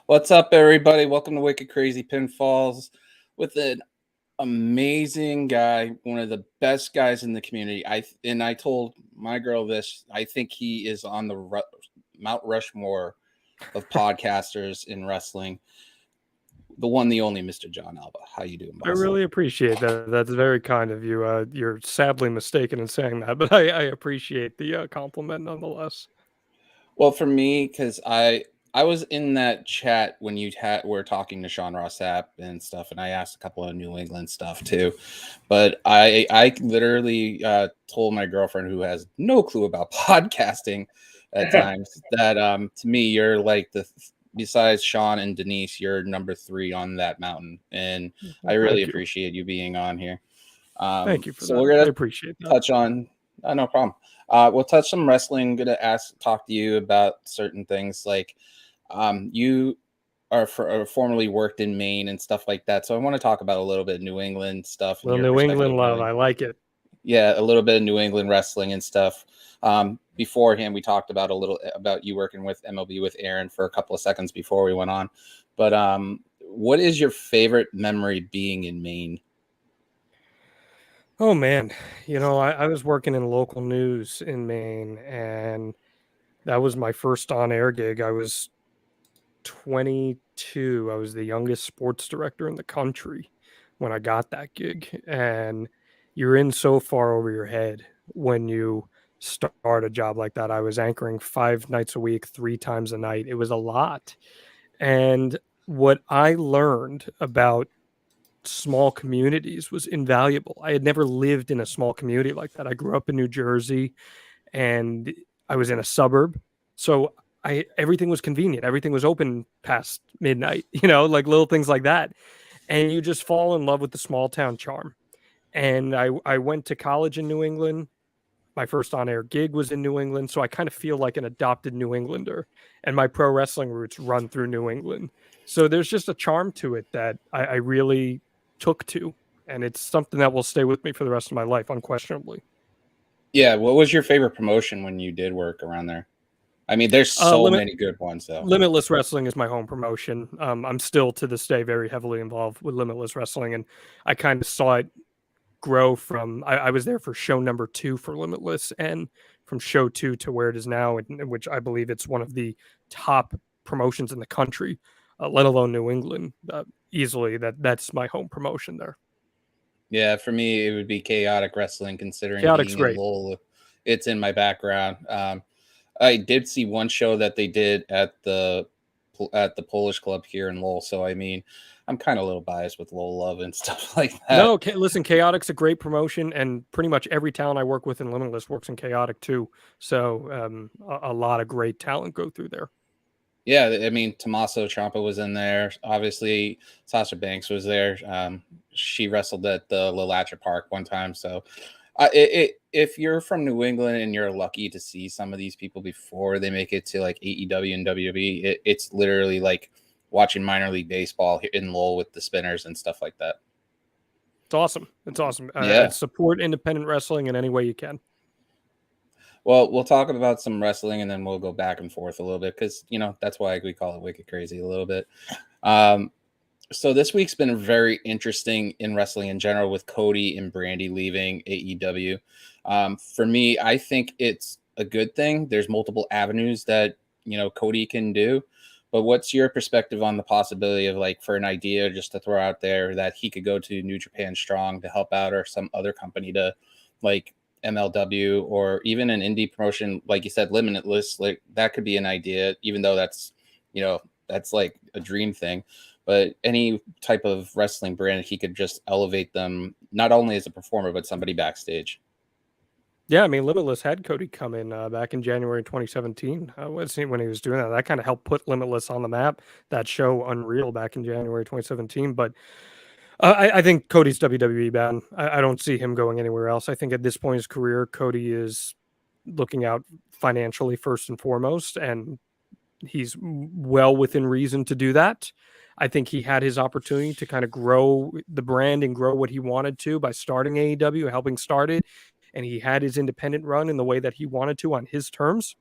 What's up, everybody? Welcome to Wicked Crazy Pinfalls with an amazing guy, one of the best guys in the community. I told my girl this. I think he is on the Mount Rushmore of podcasters in wrestling. The one, the only, Mr. John Alba. How you doing, I boss? really appreciate that. That's very kind of you. You're sadly mistaken in saying that, but I appreciate the compliment nonetheless. Well, for me, because I was in that chat when were talking to Sean Rossap and stuff, and I asked a couple of New England stuff too. But I literally told my girlfriend, who has no clue about podcasting at times, that to me you're like besides Sean and Denise, you're number 3 on that mountain, and I really Thank you. appreciate you being on here. Thank you for So that. we're I gonna appreciate that. touch on no problem. We'll touch some wrestling. Gonna talk to you about certain things like you formerly worked in Maine and stuff like that. So I want to talk about a little bit of New England stuff and Well, your New perspective England of New love. England. I like it. Yeah, a little bit of New England wrestling and stuff. Beforehand, we talked about a little about you working with MLB with Aaron for a couple of seconds before we went on. But what is your favorite memory being in Maine? Oh man, I was working in local news in Maine, and that was my first on-air gig. I was 22. I was the youngest sports director in the country when I got that gig, and you're in so far over your head when you start a job like that. I was anchoring 5 nights a week, 3 times a night. It was a lot. And what I learned about small communities was invaluable. I had never lived in a small community like that. I grew up in New Jersey, and I was in a suburb. So everything was convenient. Everything was open past midnight, like little things like that. And you just fall in love with the small town charm. And I went to college in New England. My first on-air gig was in New England, so I kind of feel like an adopted New Englander, and my pro wrestling roots run through New England. So there's just a charm to it that I really took to, and it's something that will stay with me for the rest of my life, unquestionably. Yeah, what was your favorite promotion when you did work around there? I mean, there's so many good ones, though. Limitless Wrestling is my home promotion. I'm still to this day very heavily involved with Limitless Wrestling, and I kind of saw it grow from I was there for show number 2 for Limitless, and from show 2 to where it is now, in which I believe it's one of the top promotions in the country, let alone New England. Easily that's my home promotion there. Yeah, for me, it would be Chaotic Wrestling, considering Chaotic's being in great. Lowell. It's in my background. I did see one show that they did at the Polish club here in Lowell. So, I mean, I'm kind of a little biased with Lowell love and stuff like that. No, listen, Chaotic's a great promotion, and pretty much every talent I work with in Limitless works in Chaotic too. So a lot of great talent go through there. Yeah, I mean, Tommaso Ciampa was in there. Obviously, Sasha Banks was there. She wrestled at the Lalacha Park one time. So, if you're from New England and you're lucky to see some of these people before they make it to like AEW and WWE, it's literally like watching minor league baseball in Lowell with the spinners and stuff like that. It's awesome. It's awesome. Yeah. Support independent wrestling in any way you can. Well, we'll talk about some wrestling and then we'll go back and forth a little bit because, that's why we call it Wicked Crazy a little bit. So this week's been very interesting in wrestling in general with Cody and Brandy leaving AEW. For me, I think it's a good thing. There's multiple avenues that, Cody can do. But what's your perspective on the possibility of like for an idea just to throw out there that he could go to New Japan Strong to help out or some other company to like MLW or even an indie promotion, like you said, Limitless, like that could be an idea, even though that's, that's like a dream thing. But any type of wrestling brand, he could just elevate them, not only as a performer, but somebody backstage. Yeah, I mean, Limitless had Cody come in back in January 2017. When he was doing that, that kind of helped put Limitless on the map. That show, Unreal, back in January 2017. But I think Cody's WWE bound. I don't see him going anywhere else. I think at this point in his career, Cody is looking out financially first and foremost, and he's well within reason to do that. I think he had his opportunity to kind of grow the brand and grow what he wanted to by starting AEW, helping start it. And he had his independent run in the way that he wanted to on his terms.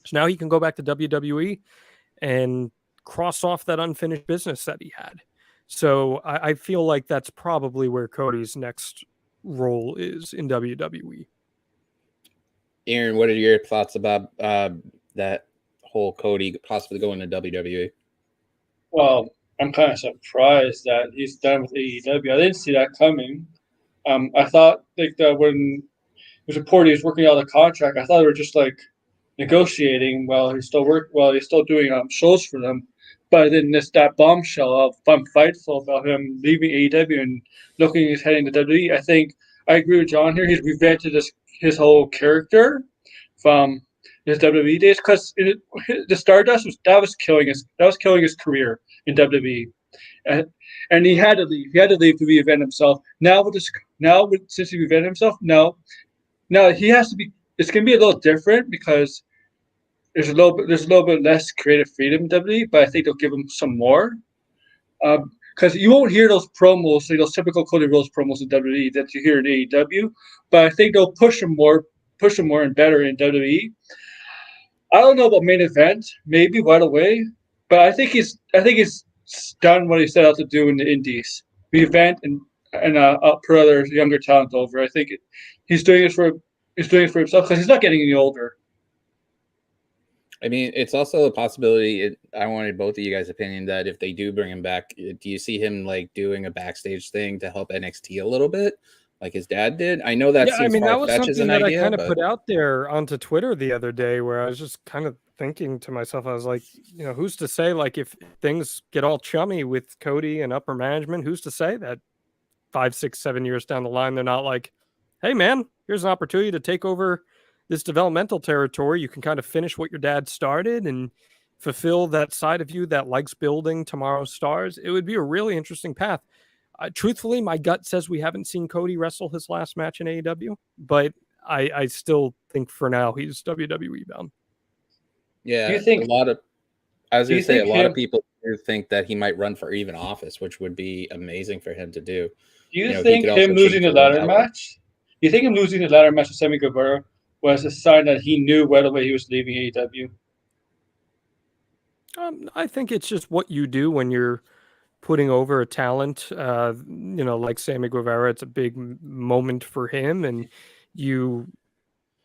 So now he can go back to WWE and cross off that unfinished business that he had. So I feel like that's probably where Cody's next role is in WWE. Aaron, what are your thoughts about that whole Cody possibly going to WWE? Well, I'm kind of surprised that he's done with AEW. I didn't see that coming. I thought like that when it was reported he was working out a contract, I thought they were just like negotiating while he's still doing shows for them. But then that bombshell from Fightful about him leaving AEW and looking his heading to WWE. I think I agree with John here. He's revented his whole character from his WWE days because the Stardust was killing his career in WWE. And he had to leave. He had to leave to reinvent himself. Since he reinvented himself, now he has to be. It's gonna be a little different because there's a little bit less creative freedom in WWE, but I think they'll give him some more. Because you won't hear those promos, like those typical Cody Rhodes promos in WWE that you hear in AEW, but I think they'll push him more and better in WWE. I don't know about main event, maybe right away, but I think he's done what he set out to do in the Indies, revamp and put other younger talent over. I think he's doing it for himself because he's not getting any older. I mean, it's also a possibility. I wanted both of you guys' opinion that if they do bring him back, do you see him like doing a backstage thing to help NXT a little bit, like his dad did? I know that seems far-fetched as an idea. That I kind of put out there onto Twitter the other day, where I was just kind of thinking to myself, I was like, who's to say, like, if things get all chummy with Cody and upper management, who's to say that 5, 6, 7 years down the line, they're not like, hey man, here's an opportunity to take over this developmental territory. You can kind of finish what your dad started and fulfill that side of you that likes building tomorrow's stars. It would be a really interesting path. Truthfully, my gut says we haven't seen Cody wrestle his last match in AEW, but I still think for now he's WWE bound. Yeah, a lot of people do think that he might run for even office, which would be amazing for him to do. Do you think him losing the ladder match? Do you think him losing the ladder match to Sammy Guevara was a sign that he knew right away he was leaving AEW? I think it's just what you do when you're putting over a talent, like Sammy Guevara. It's a big moment for him, and you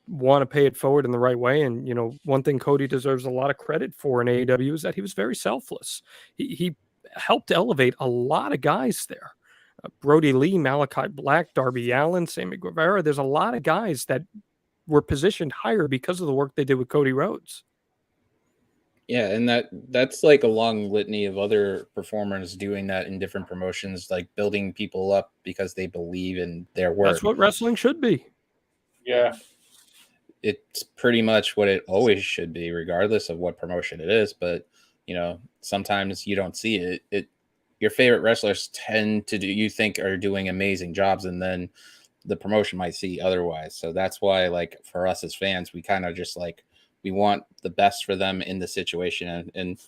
want to pay it forward in the right way. And, one thing Cody deserves a lot of credit for in AEW is that he was very selfless. He helped elevate a lot of guys there. Brody Lee, Malachi Black, Darby Allin, Sammy Guevara. There's a lot of guys that were positioned higher because of the work they did with Cody Rhodes. Yeah, and that's like a long litany of other performers doing that in different promotions, like building people up because they believe in their work. That's what wrestling should be. Yeah. It's pretty much what it always should be, regardless of what promotion it is. But, sometimes you don't see it. Your favorite wrestlers tend to you think are doing amazing jobs, and then the promotion might see otherwise. So that's why, like, for us as fans, we kind of just like, we want the best for them in the situation and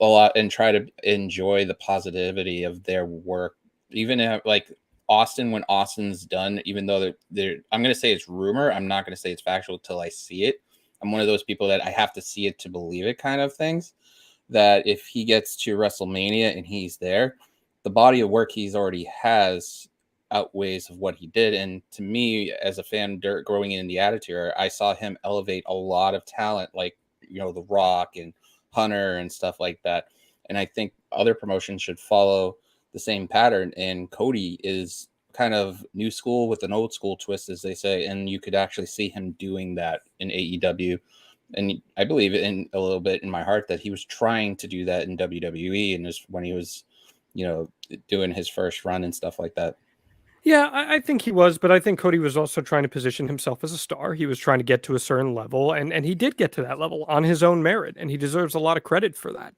a lot, and try to enjoy the positivity of their work. Even if, like Austin, when Austin's done, even though I'm going to say it's rumor, I'm not going to say it's factual till I see it. I'm one of those people that I have to see it to believe it kind of things, that if he gets to WrestleMania and he's there, the body of work he's already has outweighs of what he did. And to me, as a fan growing in the Attitude Era, I saw him elevate a lot of talent, like The Rock and Hunter and stuff like that. And I think other promotions should follow the same pattern. And Cody is kind of new school with an old school twist, as they say, and you could actually see him doing that in AEW. And I believe in a little bit in my heart that he was trying to do that in WWE, and just when he was doing his first run and stuff like that. Yeah, I think he was, but I think Cody was also trying to position himself as a star. He was trying to get to a certain level, and he did get to that level on his own merit, and he deserves a lot of credit for that.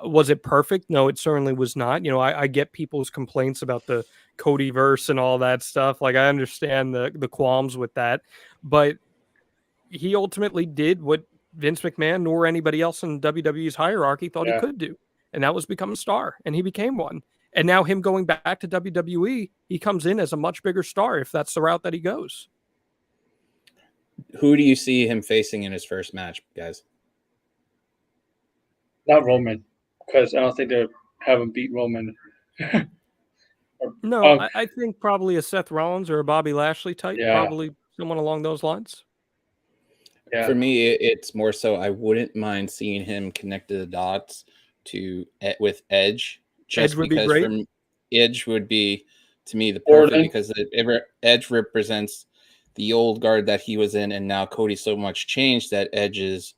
Was it perfect? No, it certainly was not. I get people's complaints about the Cody verse and all that stuff. Like, I understand the qualms with that, but he ultimately did what Vince McMahon nor anybody else in WWE's hierarchy thought he could do, and that was become a star, and he became one. And now him going back to WWE, he comes in as a much bigger star if that's the route that he goes. Who do you see him facing in his first match, guys? Not Roman. because I don't think they have him beat Roman. No, I think probably a Seth Rollins or a Bobby Lashley type, Yeah. probably someone along those lines. Yeah. For me, it's more so I wouldn't mind seeing him connect the dots with Edge. Just Edge would be because great. from Edge would be to me the Orton. perfect because Edge represents the old guard that he was in, and now Cody's so much changed that Edge is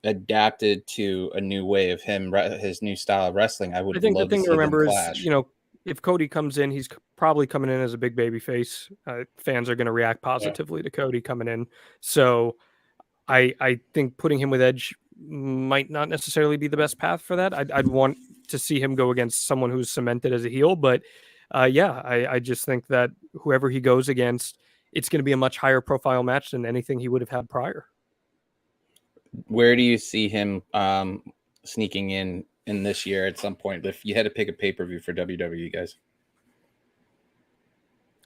adapted to a new way of him, his new style of wrestling. I would think the love to thing see to remember them is, clash. if Cody comes in, he's probably coming in as a big baby face. Fans are going to react positively to Cody coming in. So I think putting him with Edge might not necessarily be the best path for that. I'd want to see him go against someone who's cemented as a heel. But I just think that whoever he goes against, it's going to be a much higher profile match than anything he would have had prior. Where do you see him sneaking in this year at some point? If you had to pick a pay-per-view for WWE, guys.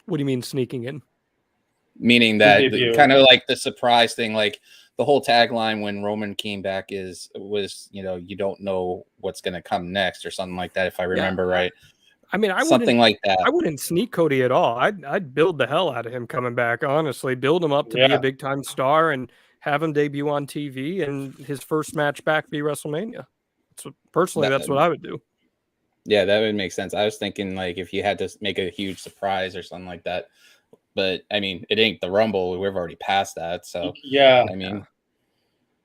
What do you mean sneaking in? Meaning that kind of like the surprise thing, like the whole tagline when Roman came back was you don't know what's going to come next or something like that, if I remember right. I mean, something like that. I wouldn't sneak Cody at all. I'd build the hell out of him coming back. Honestly, build him up to be a big time star and have him debut on TV and his first match back be WrestleMania. That's what I would do. Yeah, that would make sense. I was thinking like if you had to make a huge surprise or something like that. But I mean, it ain't the Rumble. We've already passed that. So I mean,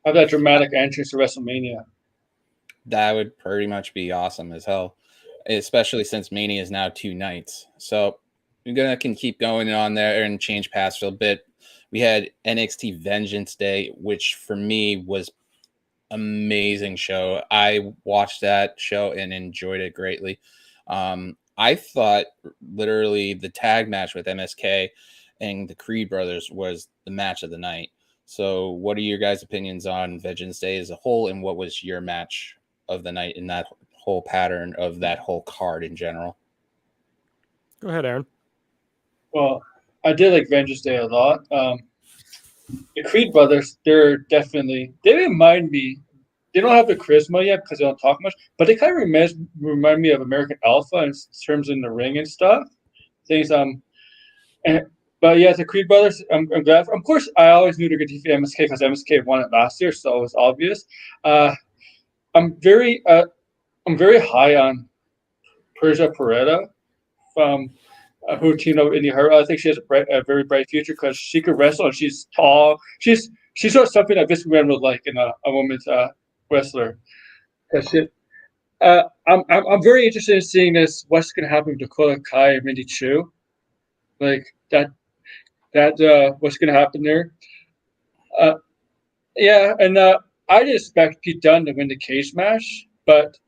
have that dramatic entrance to WrestleMania. That would pretty much be awesome as hell, especially since Mania is now 2 nights. So we're can keep going on there and change paths for a bit. We had NXT Vengeance Day, which for me was amazing show. I watched that show and enjoyed it greatly. I thought literally the tag match with MSK and the Creed brothers was the match of the night. So what are your guys' opinions on Vengeance Day as a whole, and what was your match of the night in that whole pattern of that whole card in general? Go ahead, Aaron. Well, I did like Vengeance Day a lot. The Creed brothers, they remind me. They don't have the charisma yet because they don't talk much, but they kind of remind me of American Alpha in terms in the ring and stuff. But yeah, the Creed brothers, I'm glad. Of course, I always knew they were going to defeat MSK because MSK won it last year, so it was obvious. I'm very high on Persia Peretta from who teamed up with Indy Hartwell. I think she has a very bright future because she could wrestle and she's tall. She's sort of something that Vince McMahon would like in a woman's wrestler. I'm very interested in seeing this. What's going to happen with Dakota Kai and Mindy Chu? Like that. What's going to happen there? I didn't expect Pete Dunne to win the cage match, but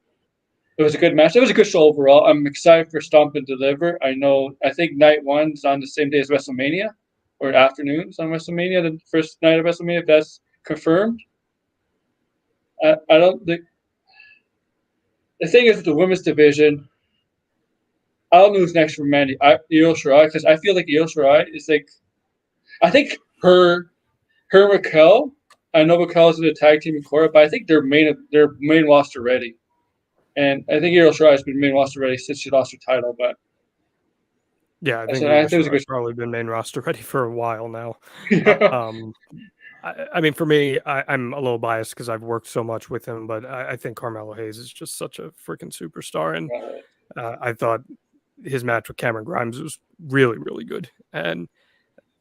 it was a good match. It was a good show overall. I'm excited for Stomp and Deliver. I think night one's on the same day as WrestleMania, or afternoons on WrestleMania, the first night of WrestleMania, if that's confirmed. I don't think. The thing is with the women's division, I don't know who's next for Mandy. Io Shirai, because I feel like Io Shirai is like, I think her Raquel. I know Raquel's in the tag team in Cora, but I think they're main roster ready. And I think Io Shirai has been main roster ready since she lost her title. But yeah, I think it was probably been main roster ready for a while now. I mean, for me, I'm a little biased because I've worked so much with him, but I think Carmelo Hayes is just such a freaking superstar. And I thought his match with Cameron Grimes was really, really good. And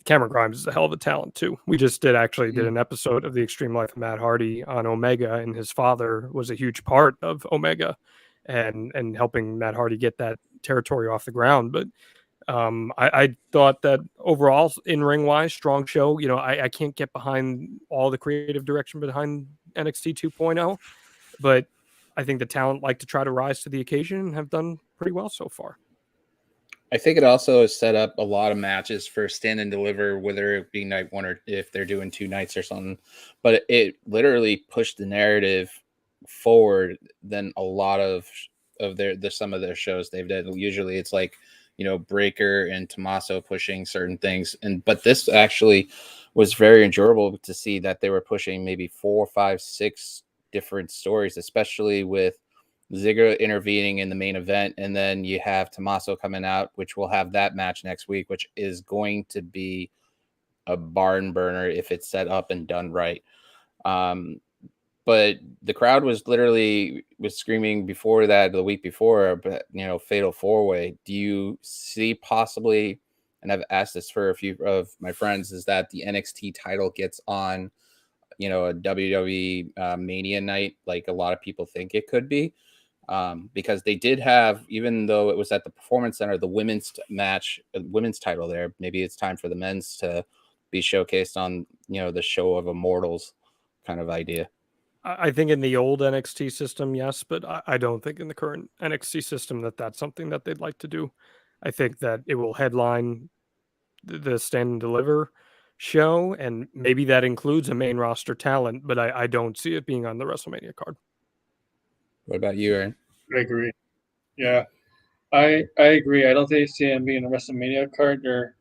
Cameron Grimes is a hell of a talent, too. We just did an episode of The Extreme Life of Matt Hardy on Omega, and his father was a huge part of Omega and helping Matt Hardy get that territory off the ground. But I thought that overall, in-ring wise, strong show. I can't get behind all the creative direction behind NXT 2.0, but I think the talent like to try to rise to the occasion and have done pretty well so far. I think it also has set up a lot of matches for Stand and Deliver, whether it be night one or if they're doing 2 nights or something. But it literally pushed the narrative forward than a lot of some of their shows they've done. Usually it's like, Breaker and Tommaso pushing certain things. But this actually was very enjoyable to see that they were pushing maybe 4, 5, 6 different stories, especially with Ziggler intervening in the main event, and then you have Tommaso coming out, which will have that match next week, which is going to be a barn burner if it's set up and done right. But the crowd was screaming before that, the week before, but fatal 4-way. Do you see possibly, and I've asked this for a few of my friends, is that the NXT title gets on a WWE Mania night, like a lot of people think it could be, because they did have, even though it was at the Performance Center, the women's title there. Maybe it's time for the men's to be showcased on the Show of Immortals kind of idea. I think in the old NXT system, yes, but I don't think in the current NXT system that's something that they'd like to do. I think that it will headline the Stand and Deliver show, and maybe that includes a main roster talent, but I don't see it being on the WrestleMania card. What about you, Aaron? I agree. Yeah, I agree. I don't think they see him being a WrestleMania card. Or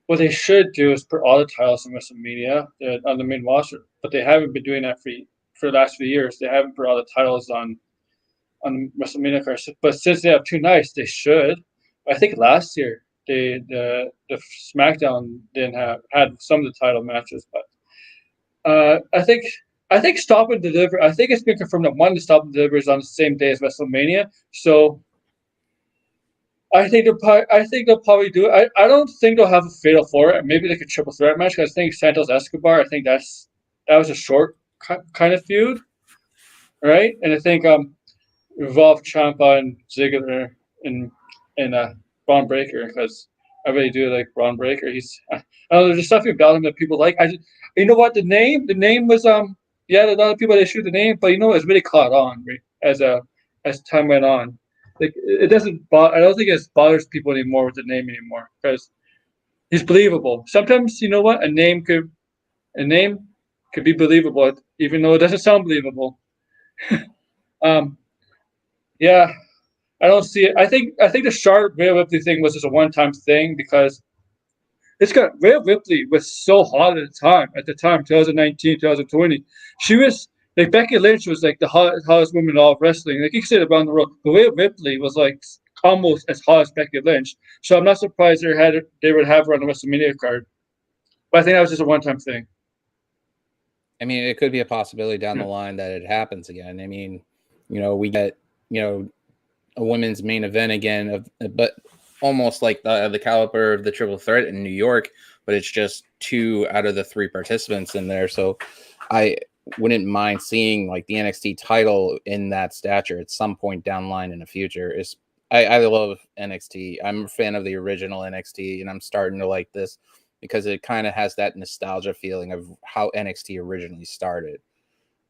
what they should do is put all the titles in WrestleMania on the main roster, but they haven't been doing that for the last few years. They haven't put all the titles on WrestleMania cards. But since they have two nights, they should. I think last year the Smackdown had some of the title matches, but I think Stop and Deliver. I think it's been confirmed that one of the Stop and Deliver is on the same day as WrestleMania. So I think they'll probably do it. I don't think they'll have a fatal 4. Maybe like a triple threat match. Because I think Santos Escobar. I think that was a short kind of feud, right? And I think involve Ciampa and Ziggler and Braun Breaker, because I really do like Braun Breaker. I don't know, there's just something about him that people like. You know what, the name was a lot of people they shoot the name, but it's really caught on, right, as time went on. Like it doesn't I don't think it bothers people anymore with the name anymore, because he's believable. Sometimes a name could be believable even though it doesn't sound believable. Yeah, I don't see it. I think the Charlotte Rhea Ripley thing was just a one-time thing, because Rhea Ripley was so hot at the time, 2019, 2020. She was like, Becky Lynch was like the hottest woman in all of wrestling. Like you can say it around the world, but Rhea Ripley was like almost as hot as Becky Lynch. So I'm not surprised they would have her on the WrestleMania card. But I think that was just a one-time thing. I mean, it could be a possibility down the line that it happens again. I mean, we get a women's main event again, but almost like the caliber of the triple threat in New York, but it's just 2 out of the 3 participants in there. So I wouldn't mind seeing like the NXT title in that stature at some point down the line in the future. I love NXT. I'm a fan of the original NXT, and I'm starting to like this because it kind of has that nostalgia feeling of how NXT originally started.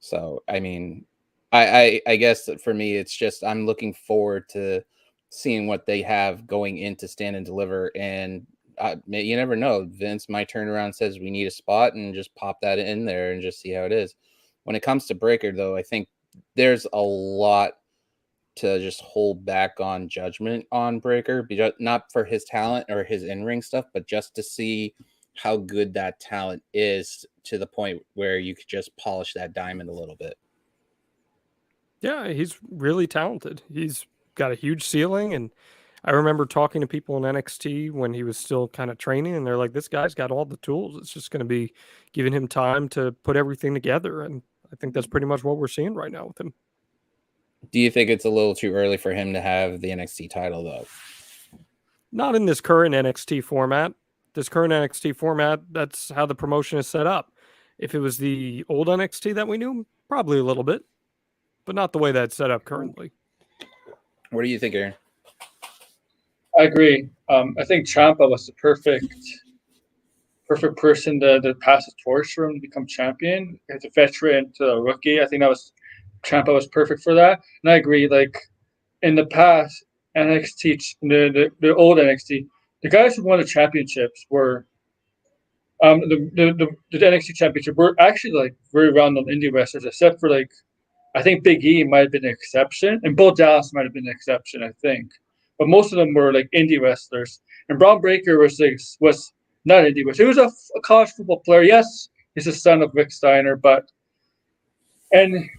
So, I mean, I guess that for me, it's just I'm looking forward to seeing what they have going into Stand and Deliver. And you never know. Vince might turn around and says, we need a spot, and just pop that in there and just see how it is. When it comes to Breaker, though, I think there's a lot to just hold back on judgment on Breaker, not for his talent or his in-ring stuff, but just to see how good that talent is to the point where you could just polish that diamond a little bit. Yeah, he's really talented. He's got a huge ceiling, and I remember talking to people in NXT when he was still kind of training, and they're like, this guy's got all the tools. It's just going to be giving him time to put everything together, and I think that's pretty much what we're seeing right now with him. Do you think it's a little too early for him to have the NXT title, though? Not in this current NXT format. This current NXT format, that's how the promotion is set up. If it was the old NXT that we knew, probably a little bit, but not the way that's set up currently. What do you think, Aaron? I agree. I think Ciampa was the perfect person to pass the torch for him to become champion. As a veteran to a rookie, I think Ciampa was perfect for that. And I agree. Like in the past, NXT, the old NXT, the guys who won the championships were the NXT championship were actually like very well-known indie wrestlers, except for like I think Big E might have been an exception, and Bo Dallas might have been an exception, I think. But most of them were like indie wrestlers. And Braun Breaker was not indie wrestler. He was a college football player. Yes, he's the son of Rick Steiner, and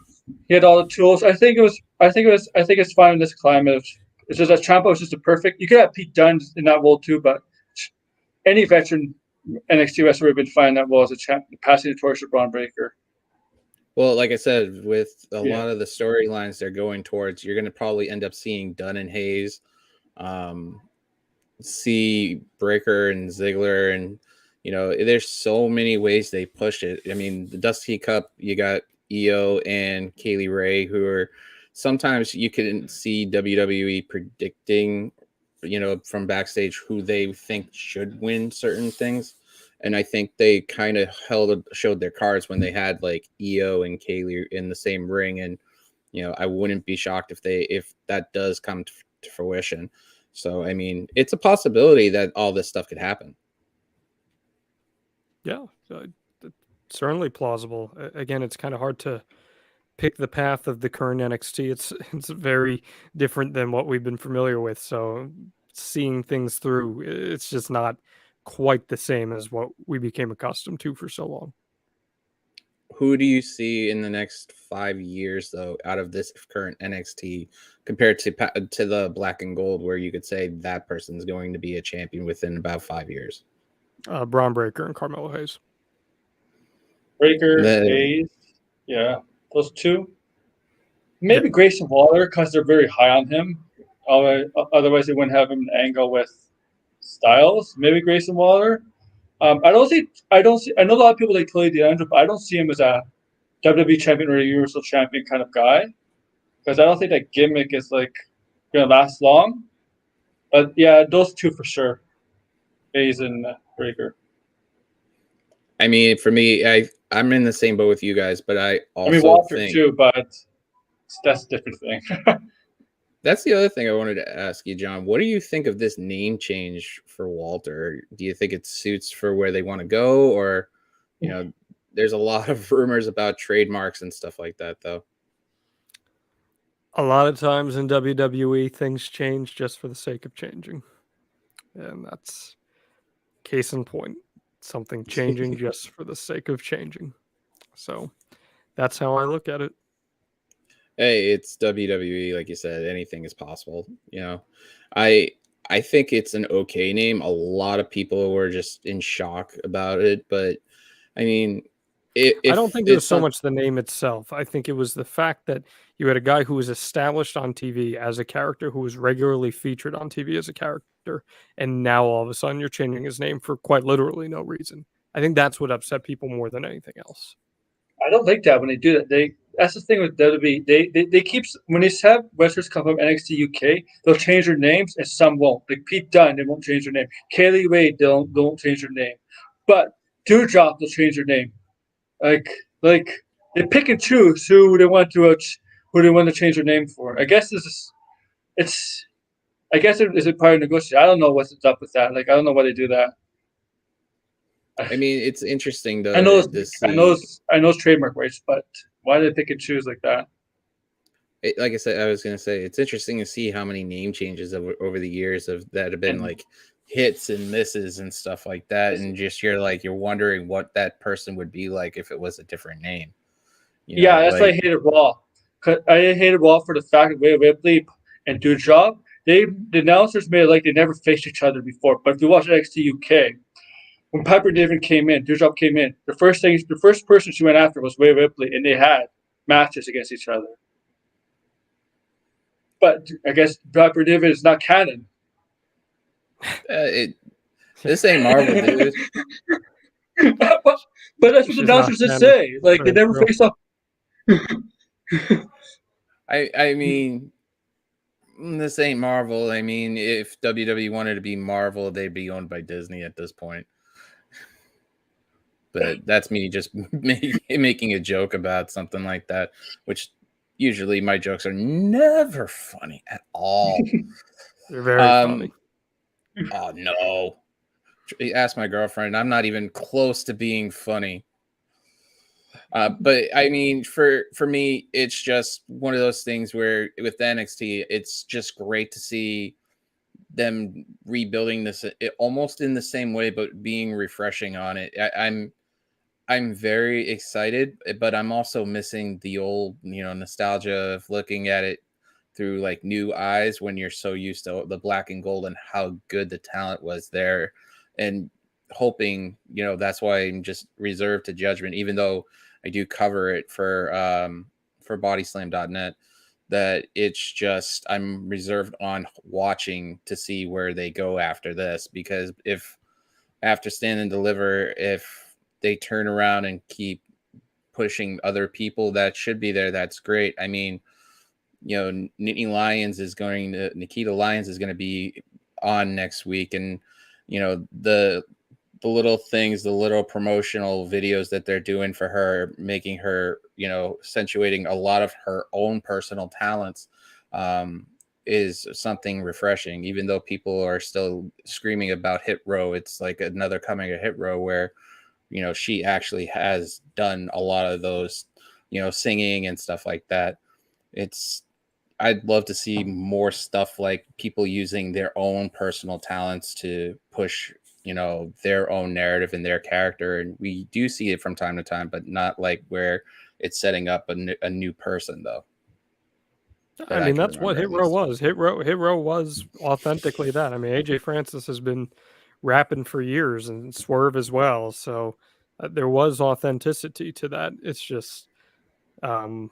he had all the tools. I think it was I think it's fine in this climate. It's just that Ciampa was just a perfect. You could have Pete Dunne in that role too, but any veteran NXT wrestler would have been fine in that role as a champ, passing the torch to Braun Breaker. Well, like I said, with a lot of the storylines they're going towards, you're going to probably end up seeing Dunn and Hayes, see Breaker and Ziggler, and there's so many ways they push it. I mean, the Dusty Cup, you got Io and Kaylee Ray, who are sometimes you can see WWE predicting, from backstage who they think should win certain things. And I think they kind of showed their cards when they had like Io and Kaylee in the same ring. And, I wouldn't be shocked if that does come to fruition. So, I mean, it's a possibility that all this stuff could happen. Yeah, certainly plausible. Again, it's kind of hard to pick the path of the current NXT. It's very different than what we've been familiar with. So seeing things through, it's just not quite the same as what we became accustomed to for so long. Who do you see in the next 5 years, though, out of this current NXT compared to the Black and Gold, where you could say that person's going to be a champion within about 5 years? Braun Breaker and Carmelo Hayes. Hayes, yeah, those two. Maybe Grayson Waller because they're very high on him. Otherwise, they wouldn't have him an angle with Styles. Maybe Grayson Waller. I don't see. I know a lot of people like Tony D'Angelo, but I don't see him as a WWE champion or a Universal champion kind of guy because I don't think that gimmick is like gonna last long. But yeah, those two for sure, Hayes and Breaker. I mean, for me, I'm in the same boat with you guys, but I Walter think too, but that's a different thing. That's the other thing I wanted to ask you, John. What do you think of this name change for Walter? Do you think it suits for where they want to go, or there's a lot of rumors about trademarks and stuff like that, though? A lot of times in WWE, things change just for the sake of changing. And that's case in point. Something changing just for the sake of changing. So that's how I look at it. Hey, it's WWE, like you said. Anything is possible. I think it's an okay name. A lot of people were just in shock about it, but I mean, I don't think it was so much the name itself. I think it was the fact that you had a guy who was established on TV as a character, who was regularly featured on TV as a character, and now all of a sudden you're changing his name for quite literally no reason. I think that's what upset people more than anything else. I don't like that when they do that. That's the thing with WWE. They keep, when they have wrestlers come from NXT UK, they'll change their names and some won't. Like Pete Dunne, they won't change their name. Kaylee Ray, they won't change their name. But Doudrop, they'll change their name. Like they pick and choose who they want to change their name for. I guess is it part of negotiation. I don't know what's up with that. Like I don't know why they do that. I mean, it's interesting though. I know it's trademark rights, but why do they pick and choose like that? Like I said, I was going to say it's interesting to see how many name changes over the years that have been like hits and misses and stuff like that, and just you're wondering what that person would be like if it was a different name. That's why I hated Raw. Cause I hated Raw for the fact that Rhea Ripley and Doudrop, the announcers made it like they never faced each other before. But if you watch NXT UK, when Piper Niven came in, Doudrop came in, the first person she went after was Rhea Ripley, and they had matches against each other. But I guess Piper Niven is not canon. This ain't Marvel, dude. but that's what the announcers just say. Like they never face up. I mean, this ain't Marvel. I mean, if WWE wanted to be Marvel, they'd be owned by Disney at this point. But that's me just making a joke about something like that, which usually my jokes are never funny at all. They're very funny. Oh, no. Ask my girlfriend. I'm not even close to being funny. But I mean, for me, it's just one of those things where with NXT, it's just great to see them rebuilding this almost in the same way, but being refreshing on it. I'm very excited, but I'm also missing the old, nostalgia of looking at it through like new eyes when you're so used to the black and gold and how good the talent was there, and hoping, that's why I'm just reserved to judgment, even though I do cover it for bodyslam.net, that it's just I'm reserved on watching to see where they go after this, because if after Stand and Deliver, if they turn around and keep pushing other people that should be there, that's great. I mean, Nikita Lyons is going to be on next week, and the little things, the little promotional videos that they're doing for her, making her, accentuating a lot of her own personal talents, is something refreshing. Even though people are still screaming about Hit Row, it's like another coming of Hit Row where, she actually has done a lot of those, singing and stuff like that. I'd love to see more stuff like people using their own personal talents to push, their own narrative and their character. And we do see it from time to time, but not like where it's setting up a new person, though. I mean, that's what Hit Row was. Hit Row was authentically that. I mean, AJ Francis has been rapping for years, and Swerve as well. So there was authenticity to that. It's just one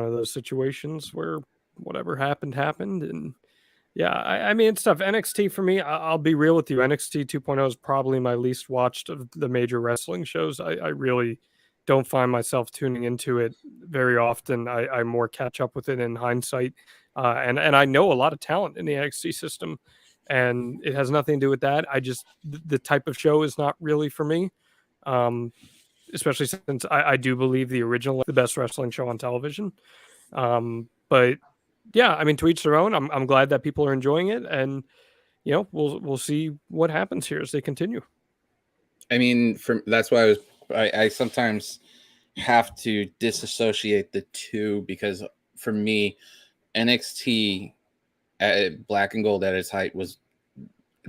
of those situations where whatever happened. And yeah, I mean, it's tough. NXT for me, I'll be real with you. NXT 2.0 is probably my least watched of the major wrestling shows. I really don't find myself tuning into it very often. I more catch up with it in hindsight. And I know a lot of talent in the NXT system, and it has nothing to do with that. The type of show is not really for me. Especially since I do believe the original is the best wrestling show on television. But yeah, I mean, to each their own. I'm glad that people are enjoying it, and we'll see what happens here as they continue. I mean, that's why I sometimes have to disassociate the two, because for me, NXT at Black and Gold at its height was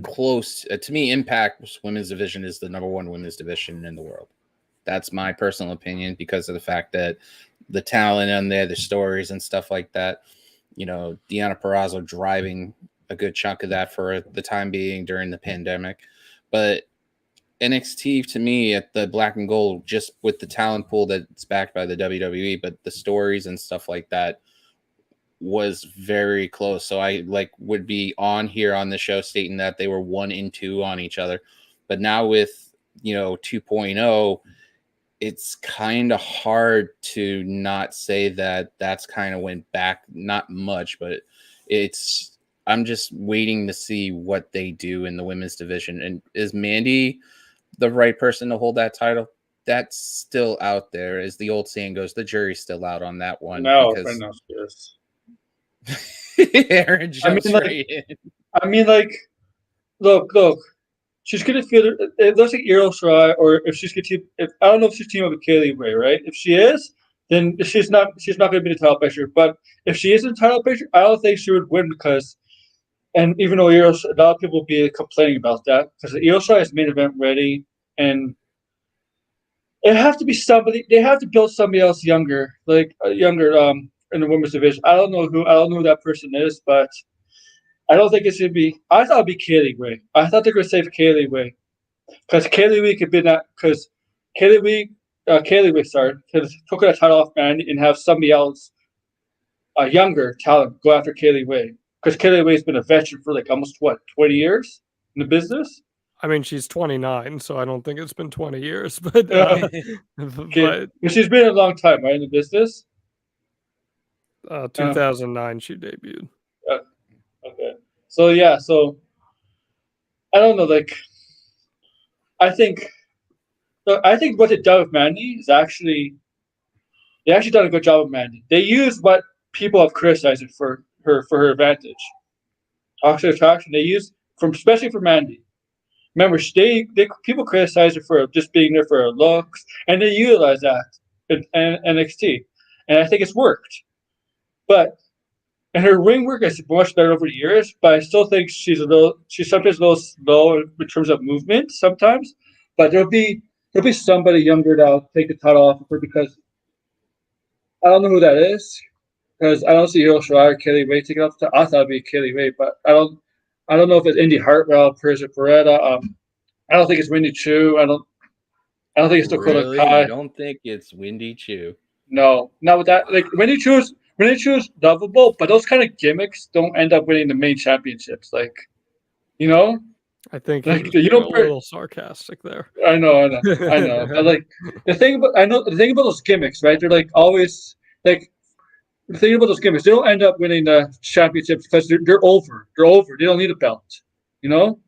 close to me. Impact women's division is the number one women's division in the world. That's my personal opinion, because of the fact that the talent on there, the stories and stuff like that. Deonna Purrazzo driving a good chunk of that for the time being during the pandemic. But NXT to me at the Black and Gold, just with the talent pool that's backed by the WWE, but the stories and stuff like that was very close. So I would be on here on the show stating that they were 1 and 2 on each other. But now with 2.0, it's kind of hard to not say that that's kind of went back, not much, but I'm just waiting to see what they do in the women's division. And is Mandy the right person to hold that title? That's still out there. As the old saying goes, the jury's still out on that one. No, because Aaron jumps right in. I mean, look. She's gonna feel it looks like Io Shirai, or if she's gonna I don't know if she's teaming up with Kaylee Ray, right? If she is, then she's not gonna be the title picture. But if she is in the title picture, I don't think she would win, because, and even though a lot of people will be complaining about that, because Io Shirai is main event ready, and it have to be somebody. They have to build somebody else younger, in the women's division. I don't know who that person is, but I don't think it should be. I thought it'd be Kaylee Ray. I thought they were going to save Kaylee Ray, because Kaylee Ray could be that. Because Kaylee Ray, took that title off Mandy and have somebody else, a younger talent, go after Kaylee Ray. Because Kaylee Ray's been a veteran for almost 20 years in the business. I mean, she's 29, so I don't think it's been 20 years, but she's been a long time, right, in the business. 2009, she debuted. Okay. So yeah, I don't know. I think what they done with Mandy is they actually done a good job with Mandy. They used what people have criticized it for her advantage. Toxic attraction. They used especially for Mandy. Remember, people criticize her for just being there for her looks, and they utilize that in NXT, and I think it's worked. And her ring work is much better over the years, but I still think she's sometimes a little slow in terms of movement sometimes. But there'll be somebody younger that'll take the title off of her, because I don't know who that is. because I don't see Io Shirai or Kelly Ray taking up. I thought it'd be Kelly Ray, but I don't. I don't know if it's Indy Hartwell, Persia Beretta. I don't think it's Windy Chu. I don't think it's Dakota Really? Kai. You don't think it's Windy Chu? No, not with that. Like Windy Chu's lovable, but those kind of gimmicks don't end up winning the main championships. Like, you know, I think he like was you being don't. a little sarcastic there. I know. But like the thing about those gimmicks, right? They're like always like the thing about those gimmicks. They don't end up winning the championships because they're over. They're over. They don't need a belt. You know,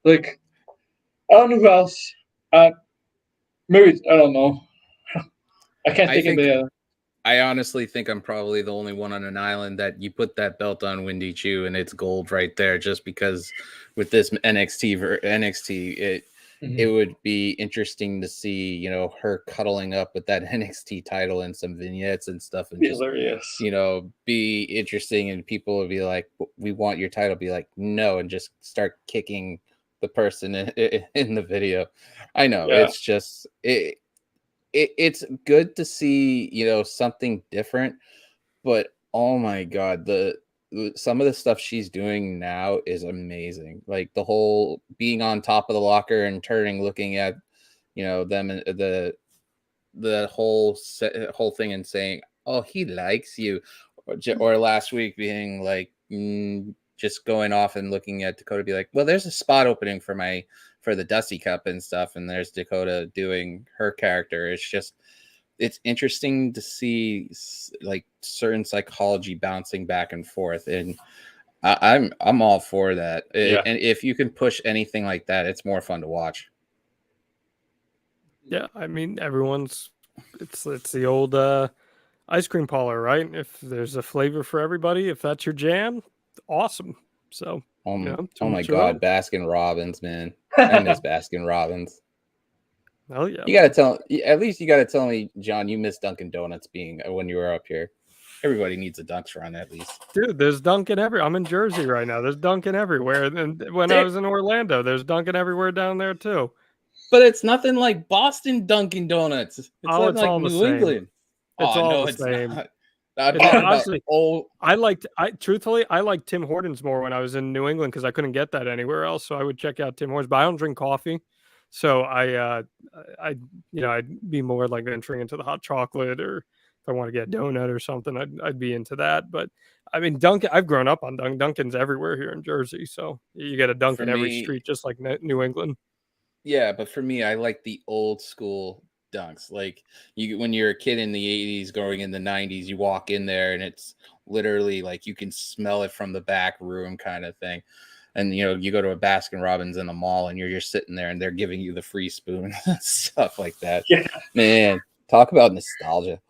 like I don't know who else. Maybe I don't know. I can't think of it. I honestly think I'm probably the only one on an island that you put that belt on Windy Chu and it's gold right there. Just because with this NXT, it would be interesting to see, you know, her cuddling up with that NXT title and some vignettes and stuff, and just, Hilarious. you know, be interesting, and people would be like, "We want your title." Be like, "No," and just start kicking the person in the video. I know it's just it's good to see, you know, something different, but oh my god, some of the stuff she's doing now is amazing. Like the whole being on top of the locker and turning, looking at, you know, them and the whole thing and saying, "Oh, he likes you," or last week being like, just going off and looking at Dakota, be like, "Well, there's a spot opening for the Dusty Cup and stuff," and there's Dakota doing her character. It's interesting to see like certain psychology bouncing back and forth, and I'm all for that. And if you can push anything like that, it's more fun to watch. Yeah, I mean, it's the old ice cream parlor, right? If there's a flavor for everybody, if that's your jam, awesome. So, oh my god, Baskin Robbins, man, I miss Baskin Robbins. Oh yeah, you gotta tell me, John, you miss Dunkin' Donuts being when you were up here. Everybody needs a Dunks run at least. Dude, there's Dunkin' I'm in Jersey right now. There's Dunkin' everywhere. And when I was in Orlando, there's Dunkin' everywhere down there too. But it's nothing like Boston Dunkin' Donuts. It's all New England. It's all the same. Not. I'm talking honestly, about old. Truthfully, I liked Tim Hortons more when I was in New England because I couldn't get that anywhere else. So I would check out Tim Hortons. But I don't drink coffee, so I'd be more like venturing into the hot chocolate, or if I want to get a donut or something, I'd be into that. But I mean, Dunkin', I've grown up on Dunkin's everywhere here in Jersey, so you get a Dunkin' every street, just like New England. Yeah, but for me, I like the old school Dunks. Like when you're a kid in the 80s going in the 90s, you walk in there and it's literally like you can smell it from the back room kind of thing. And you know, you go to a Baskin Robbins in the mall and you're just sitting there and they're giving you the free spoon and stuff like that. Yeah. Man, talk about nostalgia.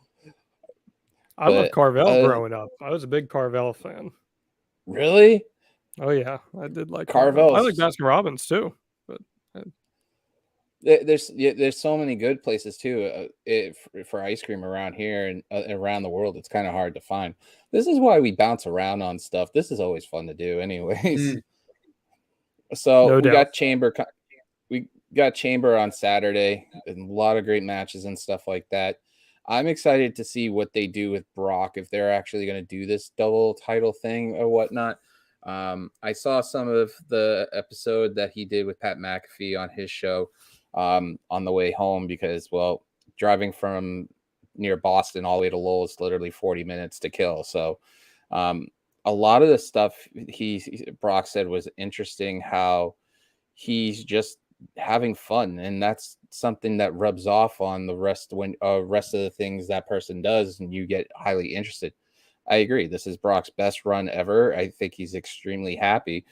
I loved Carvel growing up. I was a big Carvel fan. Really? Oh yeah, I did like Carvel. I like Baskin Robbins too. But there's so many good places too for ice cream around here and around the world. It's kind of hard to find. This is why we bounce around on stuff. This is always fun to do anyways. So we got Chamber on Saturday, and a lot of great matches and stuff like that. I'm excited to see what they do with Brock, if they're actually going to do this double title thing or whatnot. I saw some of the episode that he did with Pat McAfee on his show on the way home, because, well, driving from near Boston all the way to Lowell is literally 40 minutes to kill. So a lot of the stuff Brock said was interesting, how he's just having fun, and that's something that rubs off on the rest of the things that person does, and you get highly interested. I agree. This is Brock's best run ever. I think he's extremely happy.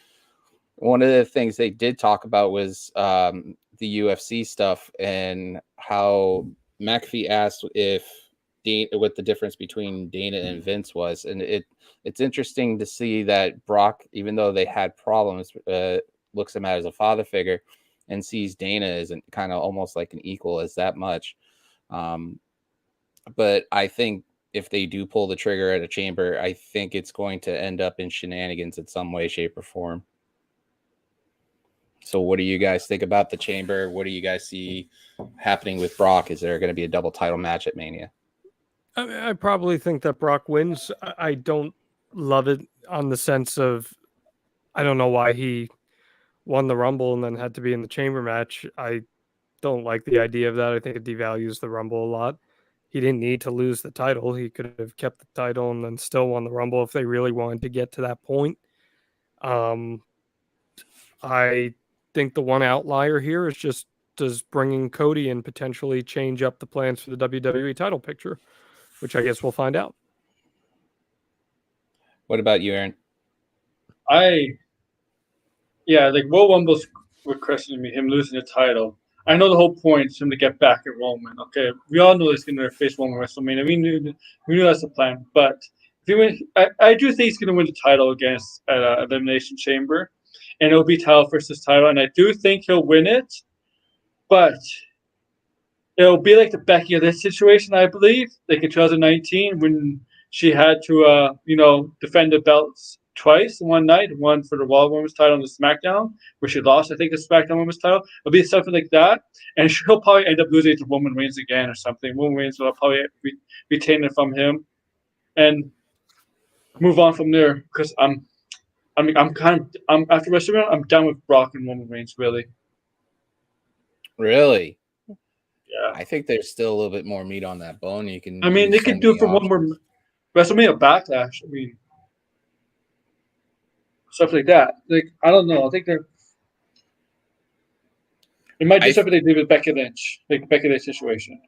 One of the things they did talk about was the UFC stuff, and how McAfee asked what the difference between Dana and Vince was. And it's interesting to see that Brock, even though they had problems, looks him at as a father figure and sees Dana as kind of almost like an equal as that much. But I think if they do pull the trigger at a Chamber, I think it's going to end up in shenanigans in some way, shape, or form. So what do you guys think about the Chamber? What do you guys see happening with Brock? Is there going to be a double title match at Mania? I probably think that Brock wins. I don't love it on the sense of I don't know why he won the Rumble and then had to be in the Chamber match. I don't like the idea of that. I think it devalues the Rumble a lot. He didn't need to lose the title. He could have kept the title and then still won the Rumble if they really wanted to get to that point. I think the one outlier here is just does bringing Cody in potentially change up the plans for the WWE title picture, which I guess we'll find out. What about you, Aaron? Like Royal Rumble's requesting me him losing the title. I know the whole point is him to get back at Roman. Okay, we all know he's going to face Roman WrestleMania. We knew that's the plan. But if he win, I do think he's going to win the title against Elimination Chamber, and it'll be title versus title. And I do think he'll win it, but it'll be like the Becky Lynch situation, I believe, like in 2019 when she had to, defend the belts twice in one night, one for the Raw Women's title and the Smackdown, where she lost, I think, the Smackdown Women's title. It'll be something like that, and she'll probably end up losing to Roman Reigns again or something. Roman Reigns will probably retain it from him and move on from there. Because I'm after WrestleMania, I'm done with Brock and Roman Reigns, really. Really? Yeah. I think there's still a little bit more meat on that bone. You can. They can do it for one more WrestleMania Backlash. Stuff like that. Like, I don't know. I think it might do something they did with Becky Lynch, like Becky Lynch situation.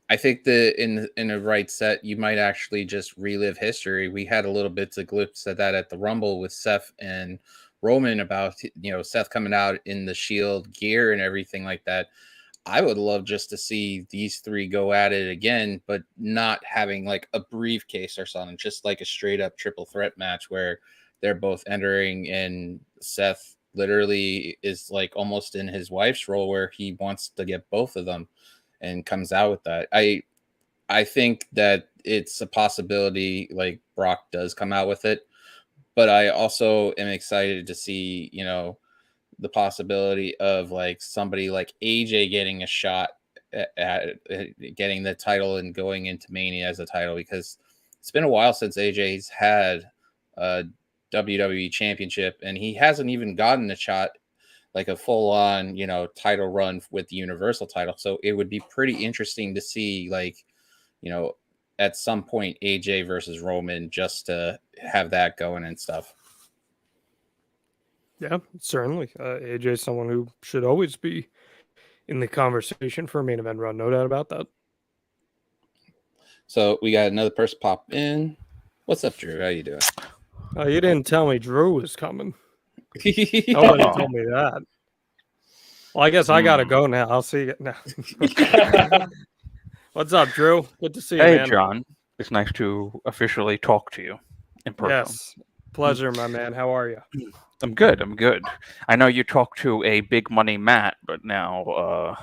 I think that in a right set, you might actually just relive history. We had a little bits of glimpse of that at the Rumble with Seth and Roman about Seth coming out in the Shield gear and everything like that. I would love just to see these three go at it again, but not having like a briefcase or something, just like a straight up triple threat match where they're both entering and Seth literally is like almost in his wife's role where he wants to get both of them and comes out with that. I think that it's a possibility like Brock does come out with it, but I also am excited to see, the possibility of like somebody like AJ getting a shot at getting the title and going into Mania as a title, because it's been a while since AJ's had a WWE championship and he hasn't even gotten a shot like a full on, title run with the Universal title. So it would be pretty interesting to see like, at some point AJ versus Roman just to have that going and stuff. Yeah, certainly. AJ is someone who should always be in the conversation for a main event run. No doubt about that. So we got another person pop in. What's up, Drew? How you doing? Oh, you didn't tell me Drew was coming. Nobody told me that. Well, I guess I gotta go now. I'll see you now. What's up, Drew? Good to see you, man. Hey, John. It's nice to officially talk to you in person. Yes. Pleasure, my man. How are you? I'm good. I know you talked to a big money Matt, but now,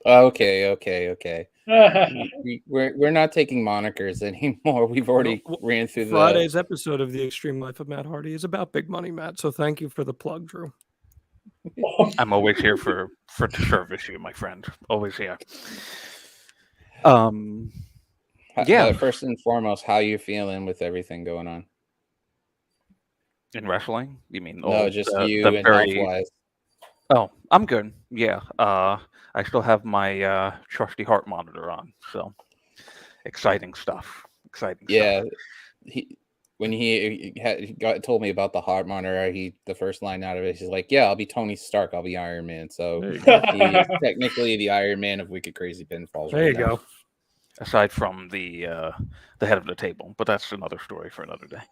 Okay. We're not taking monikers anymore. We've already ran through Friday's episode of The Extreme Life of Matt Hardy is about big money, Matt. So thank you for the plug, Drew. I'm always here to service you, my friend. Always here. First and foremost, how you feeling with everything going on in wrestling? You mean just you and health-wise? Oh, I'm good. Yeah. I still have my trusty heart monitor on, so exciting stuff. Yeah. When he told me about the heart monitor, the first line out of it, he's like, "Yeah, I'll be Tony Stark. I'll be Iron Man." So he's technically the Iron Man of Wicked Crazy Pinfalls. There you go. Aside from the head of the table, but that's another story for another day.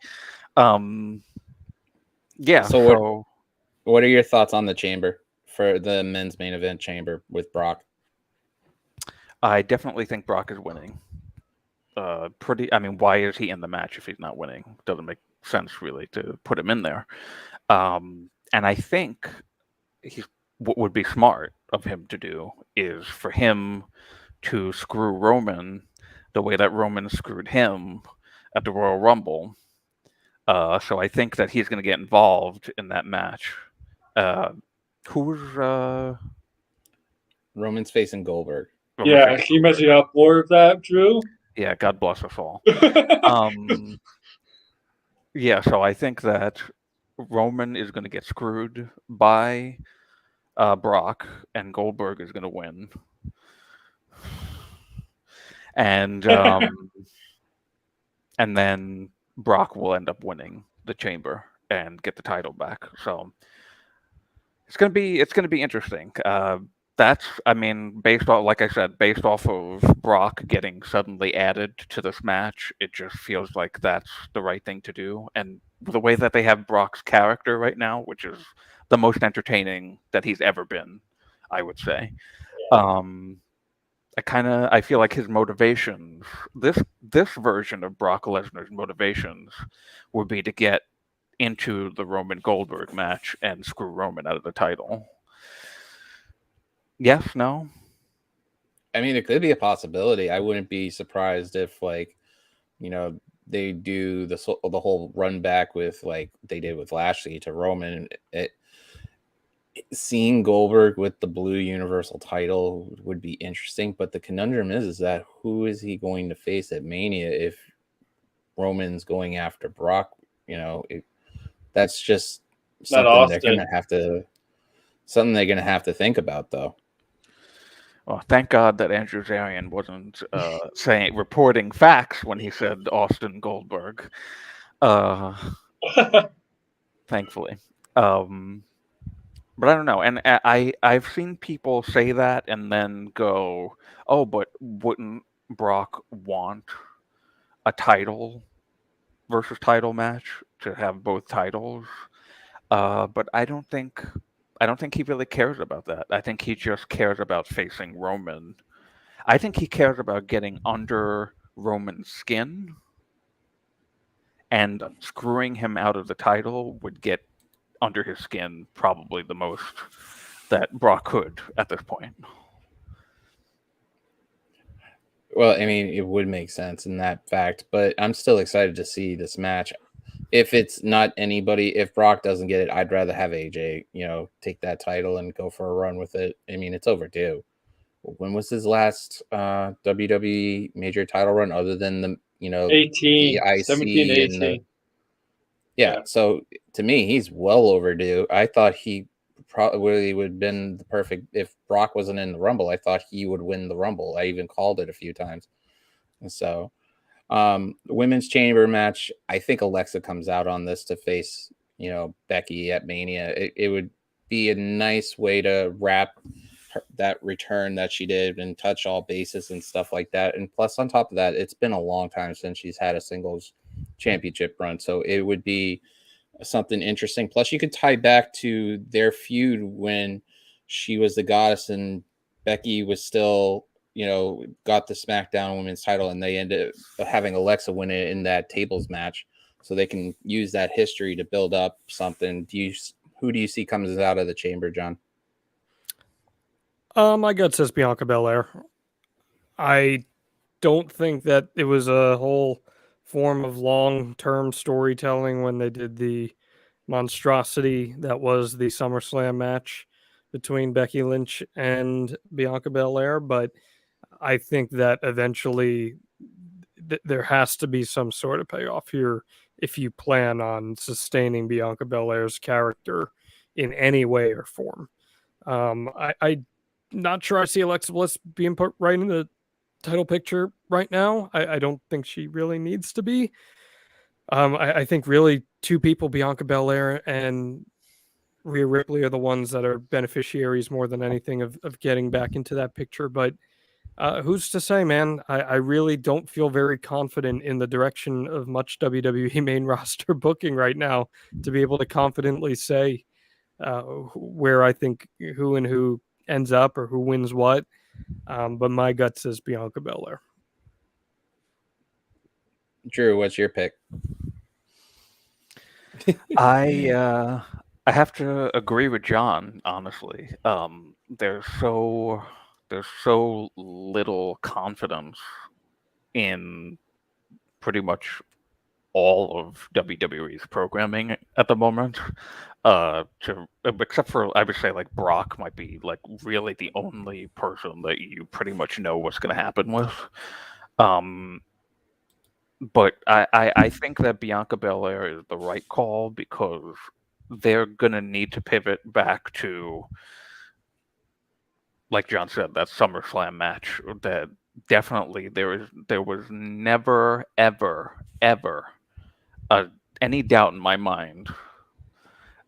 Yeah. So what are your thoughts on the chamber for the men's main event chamber with Brock? I definitely think Brock is winning. Why is he in the match if he's not winning? Doesn't make sense really to put him in there. And I think what would be smart of him to do is for him to screw Roman the way that Roman screwed him at the Royal Rumble. So I think that he's going to get involved in that match. Who's Roman's facing Goldberg. Yeah, can you imagine how more of that, Drew? Yeah, God bless us all. Yeah, so I think that Roman is going to get screwed by Brock, and Goldberg is going to win. And and then Brock will end up winning the Chamber and get the title back. So it's gonna be interesting. Based off, like I said, based off of Brock getting suddenly added to this match, it just feels like that's the right thing to do. And the way that they have Brock's character right now, which is the most entertaining that he's ever been, I would say. I feel like his motivations, this version of Brock Lesnar's motivations, would be to get into the Roman Goldberg match and screw Roman out of the title. Yes, no? I mean, it could be a possibility. I wouldn't be surprised if, like, you know, they do the whole run back with, like they did with Lashley to Roman. Seeing Goldberg with the blue universal title would be interesting, but the conundrum is that who is he going to face at Mania if Roman's going after Brock? You know, that's just something they're gonna have to think about, though. Well, thank God that Andrew Zarian wasn't reporting facts when he said Austin Goldberg. Thankfully. But I don't know, and I've seen people say that and then go, "Oh, but wouldn't Brock want a title versus title match to have both titles?" But I don't think he really cares about that. I think he just cares about facing Roman. I think he cares about getting under Roman's skin, and screwing him out of the title would get under his skin probably the most that Brock could at this point. Well, I mean, it would make sense in that fact, but I'm still excited to see this match. If it's not anybody, if Brock doesn't get it, I'd rather have AJ, take that title and go for a run with it. I mean, it's overdue. When was his last WWE major title run other than the 18, the IC 17, 18. and yeah, so to me, he's well overdue. I thought he probably would have been the perfect if Brock wasn't in the Rumble. I thought he would win the Rumble. I even called it a few times. And so, women's chamber match, I think Alexa comes out on this to face, Becky at Mania. It would be a nice way to wrap that return that she did and touch all bases and stuff like that. And plus, on top of that, it's been a long time since she's had a singles championship run, so it would be something interesting. Plus, you could tie back to their feud when she was the goddess and Becky was still, got the SmackDown Women's title, and they ended up having Alexa win it in that tables match, so they can use that history to build up something. Who do you see comes out of the chamber, John? My gut says Bianca Belair. I don't think that it was a whole form of long-term storytelling when they did the monstrosity that was the SummerSlam match between Becky Lynch and Bianca Belair, but I think that eventually there has to be some sort of payoff here if you plan on sustaining Bianca Belair's character in any way or form. I'm not sure I see Alexa Bliss being put right in the title picture right now. I don't think she really needs to be. I think really two people, Bianca Belair and Rhea Ripley, are the ones that are beneficiaries more than anything of getting back into that picture. But who's to say, man? I really don't feel very confident in the direction of much WWE main roster booking right now to be able to confidently say where I think who ends up or who wins what. But my gut says Bianca Belair. Drew, what's your pick? I have to agree with John, honestly. There's so little confidence in pretty much all of WWE's programming at the moment. Except for, I would say, like, Brock might be like really the only person that you pretty much know what's going to happen with. But I think that Bianca Belair is the right call because they're going to need to pivot back to, like John said, that SummerSlam match. That definitely there was never ever any doubt in my mind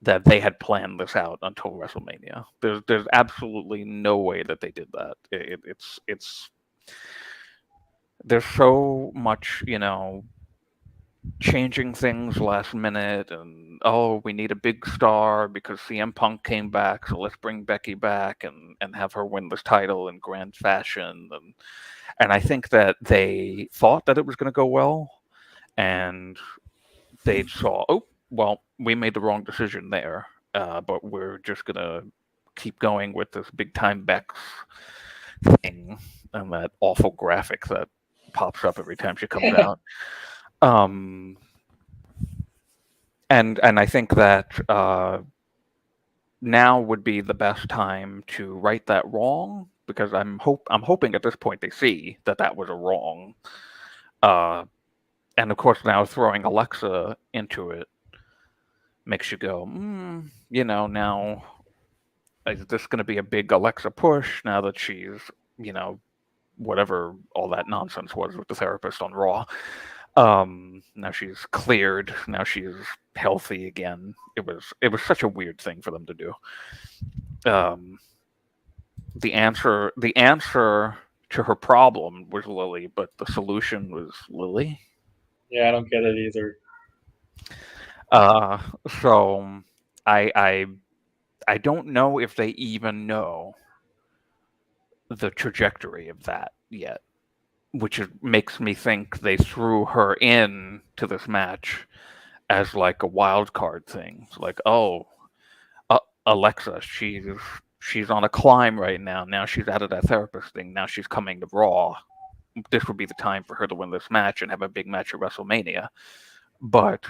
that they had planned this out until WrestleMania. There's absolutely no way that they did that. It's there's so much, changing things last minute, and we need a big star because CM Punk came back, so let's bring Becky back and have her win this title in grand fashion. And I think that they thought that it was going to go well, and they saw, we made the wrong decision there, but we're just going to keep going with this big time Bex thing and that awful graphic that pops up every time she comes out. And I think that now would be the best time to right that wrong, because I'm hoping at this point they see that was a wrong. And of course now throwing Alexa into it makes you go, now is this going to be a big Alexa push now that she's, whatever all that nonsense was with the therapist on Raw. Now she's cleared. Now she's healthy again. It was such a weird thing for them to do. The answer to her problem was Lily, but the solution was Lily. Yeah, I don't get it either. So I don't know if they even know the trajectory of that yet, which makes me think they threw her in to this match as like a wild card thing. It's like, Alexa, she's on a climb right now. Now she's out of that therapist thing. Now she's coming to Raw. This would be the time for her to win this match and have a big match at WrestleMania. But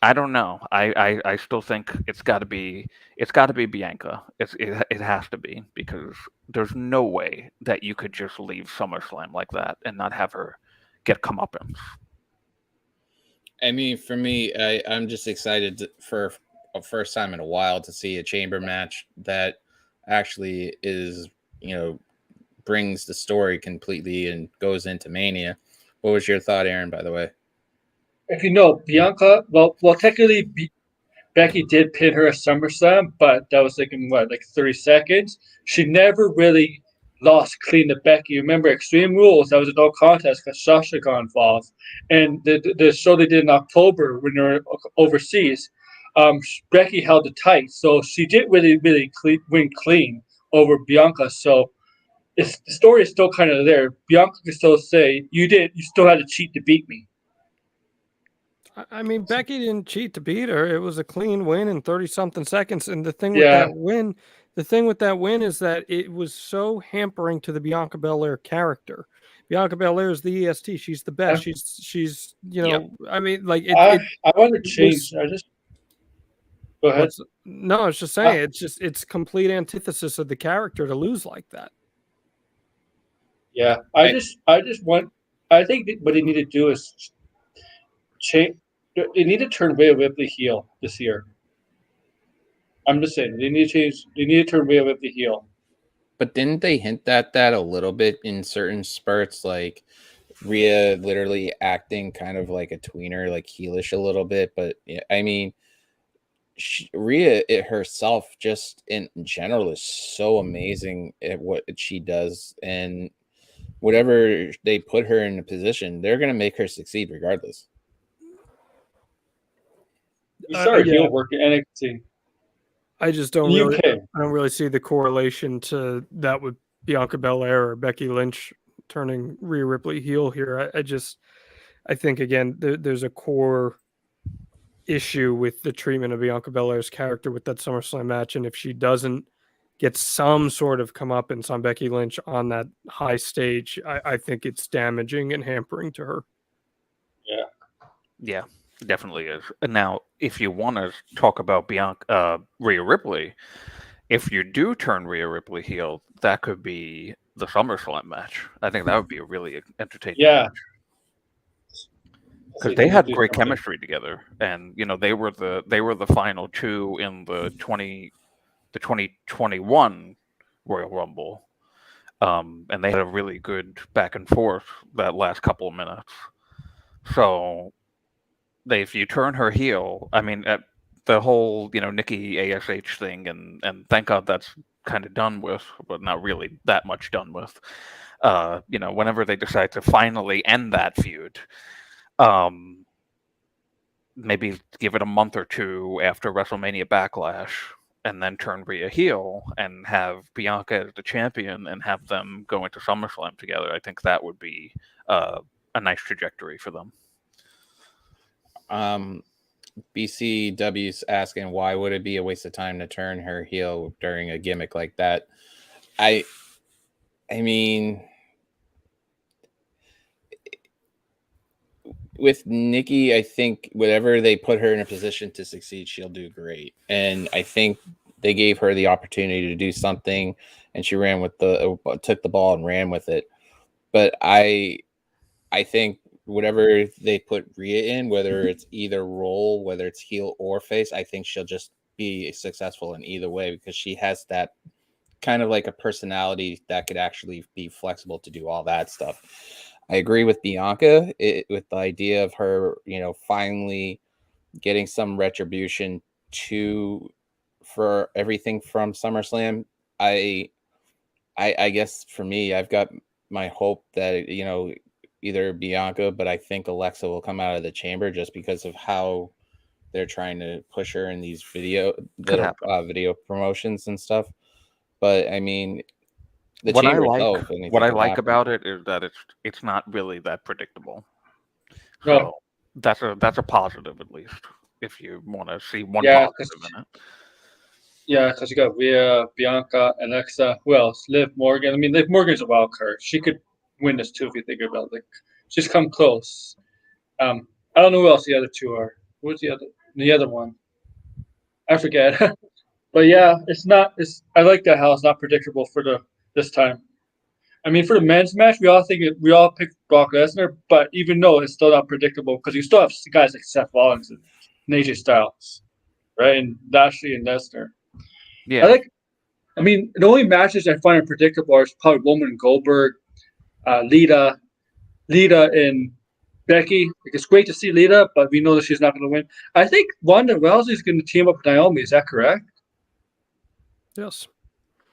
I don't know. I still think it's got to be Bianca. It has to be, because there's no way that you could just leave SummerSlam like that and not have her get comeuppance. I mean, for me, I'm just excited for a first time in a while to see a chamber match that actually is, brings the story completely and goes into Mania. What was your thought, Aaron, by the way? If you know, Bianca, well, technically, Becky did pin her at SummerSlam, but that was like 30 seconds. She never really lost clean to Becky. Remember Extreme Rules? That was a no contest because Sasha got involved. And the show they did in October when they were overseas, Becky held it tight. So she did really win clean over Bianca. So the story is still kind of there. Bianca can still say, you still had to cheat to beat me. I mean, Becky didn't cheat to beat her. It was a clean win in 30-something seconds. And the thing with that win is that it was so hampering to the Bianca Belair character. Bianca Belair is the EST. She's the best. She's I mean, like I want to change. Go ahead. No, I was just saying it's complete antithesis of the character to lose like that. Yeah, I think what they need to do is change. They need to turn Rhea Ripley heel this year. I'm just saying they need to change. They need to turn Rhea Ripley heel. But didn't they hint at that a little bit in certain spurts, like Rhea literally acting kind of like a tweener, like heelish a little bit? But yeah, I mean, Rhea herself, just in general, is so amazing at what she does, and whatever they put her in a position, they're going to make her succeed regardless. You started heel work in NXT. I just don't really see the correlation to that with Bianca Belair or Becky Lynch turning Rhea Ripley heel here. I think again there's a core issue with the treatment of Bianca Belair's character with that SummerSlam match, and if she doesn't get some sort of comeuppance on Becky Lynch on that high stage, I think it's damaging and hampering to her. Yeah, Yeah, definitely is. Now, if you want to talk about Rhea Ripley, if you do turn Rhea Ripley heel, that could be the SummerSlam match. I think that would be a really entertaining Yeah. match. Because they had great chemistry together, and they were the final two in the 2021 Royal Rumble, and they had a really good back and forth that last couple of minutes. So, if you turn her heel, I mean, the whole Nikki ASH thing, and thank God that's kind of done with, but not really that much done with. Whenever they decide to finally end that feud. Maybe give it a month or two after WrestleMania Backlash, and then turn Rhea heel and have Bianca as the champion and have them go into SummerSlam together. I think that would be a nice trajectory for them. BCW's asking, why would it be a waste of time to turn her heel during a gimmick like that? I mean, with Nikki, I think whatever they put her in a position to succeed, she'll do great. And I think they gave her the opportunity to do something, and she took the ball and ran with it. But I think whatever they put Rhea in, whether it's either role, whether it's heel or face, I think she'll just be successful in either way, because she has that kind of like a personality that could actually be flexible to do all that stuff. I agree with Bianca with the idea of her, finally getting some retribution for everything from SummerSlam. I guess for me, I've got my hope that, either Bianca, but I think Alexa will come out of the chamber just because of how they're trying to push her in these video promotions and stuff. But I mean, what I like about it is that it's not really that predictable. So that's a positive, at least, if you want to see one positive in it. Yeah, because you got Rhea, Bianca, Alexa. Who else? Liv Morgan. I mean, Liv Morgan's a wild card. She could win this too if you think about it. Like, she's come close. I don't know who else the other two are. Who's the other one? I forget. But yeah, I like that how it's not predictable for this time. I mean, for the men's match, we all picked Brock Lesnar, but even though it's still not predictable, because you still have guys like Seth Rollins and AJ Styles, right, and Lashley and Lesnar. Yeah. I mean, the only matches I find unpredictable are probably Roman and Goldberg, Lita and Becky. It's great to see Lita, but we know that she's not going to win. I think Ronda Rousey is going to team up with Naomi. Is that correct? Yes.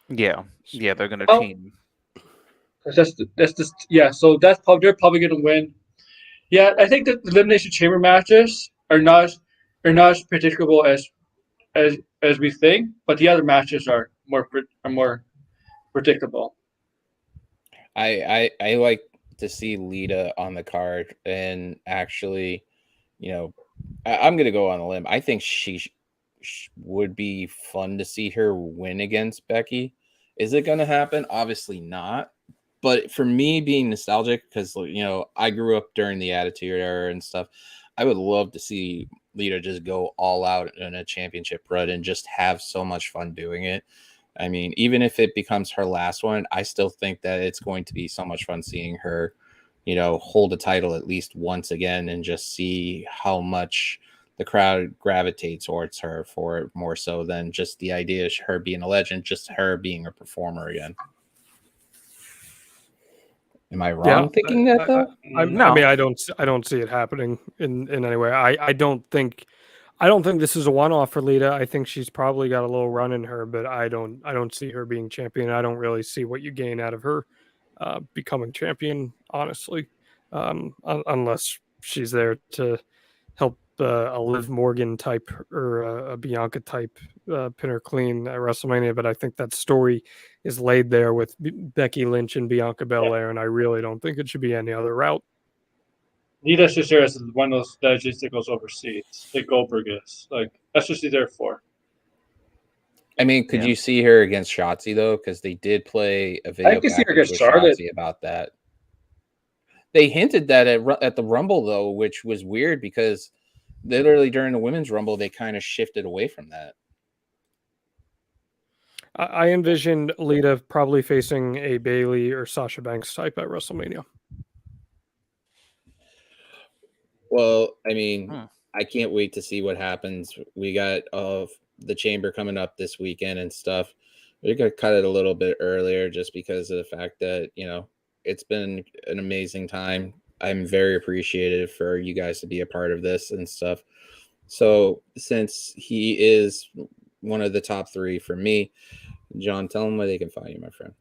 Yeah, they're going to team. That's just So they're probably going to win. Yeah, I think that the Elimination Chamber matches are not predictable as we think, but the other matches are more predictable. I like to see Lita on the card, and actually, I'm going to go on a limb. I think she would be fun to see her win against Becky. Is it going to happen? Obviously not. But for me, being nostalgic, because I grew up during the Attitude Era and stuff, I would love to see Lita just go all out in a championship run and just have so much fun doing it. I mean, even if it becomes her last one, I still think that it's going to be so much fun seeing her, hold a title at least once again and just see how much the crowd gravitates towards her for it, more so than just the idea of her being a legend, just her being a performer again. Am I wrong thinking that though? I mean, I don't see it happening in any way. I don't think this is a one-off for Lita. I think she's probably got a little run in her, but I don't see her being champion. I don't really see what you gain out of her becoming champion, honestly, unless she's there to help a Liv Morgan type or a Bianca type pin her clean at WrestleMania. But I think that story is laid there with Becky Lynch and Bianca Belair, and I really don't think it should be any other route. Lita's just there as one of those legends that goes overseas, like Goldberg is. Like, that's what she's there for. I mean, could you see her against Shotzi though? Because they did play a video I can see her package against with Charlotte Shotzi about that. They hinted that at the Rumble though, which was weird because literally during the women's Rumble they kind of shifted away from that. I envisioned Lita probably facing a Bayley or Sasha Banks type at WrestleMania. Well, I mean, I can't wait to see what happens. We got the Chamber coming up this weekend and stuff. We're gonna cut it a little bit earlier just because of the fact that, you know, it's been an amazing time. I'm very appreciative for you guys to be a part of this and stuff. So since he is one of the top 3 for me, John, tell them where they can find you, my friend.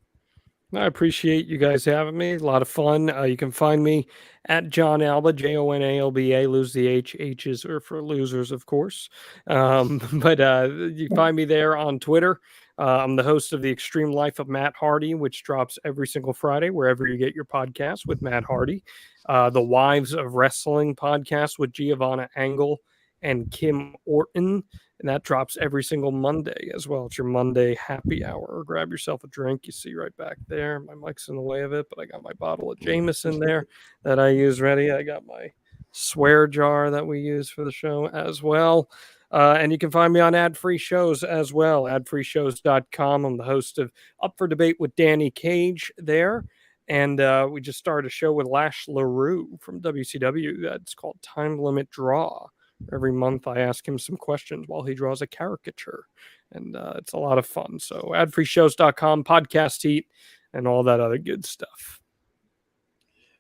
I appreciate you guys having me. A lot of fun. You can find me at John Alba, JONALBA. Lose the H. H's are for losers, of course. But you can find me there on Twitter. I'm the host of The Extreme Life of Matt Hardy, which drops every single Friday, wherever you get your podcast with Matt Hardy. The Wives of Wrestling podcast with Giovanna Angle and Kim Orton. And that drops every single Monday as well. It's your Monday happy hour. Grab yourself a drink. You see right back there. My mic's in the way of it, but I got my bottle of Jameson there that I use ready. I got my swear jar that we use for the show as well. And you can find me on ad-free shows as well, adfreeshows.com. I'm the host of Up for Debate with Danny Cage there. And we just started a show with Lash LaRue from WCW that's called Time Limit Draw. Every month I ask him some questions while he draws a caricature. And it's a lot of fun. So adfreeshows.com, podcast heat, and all that other good stuff.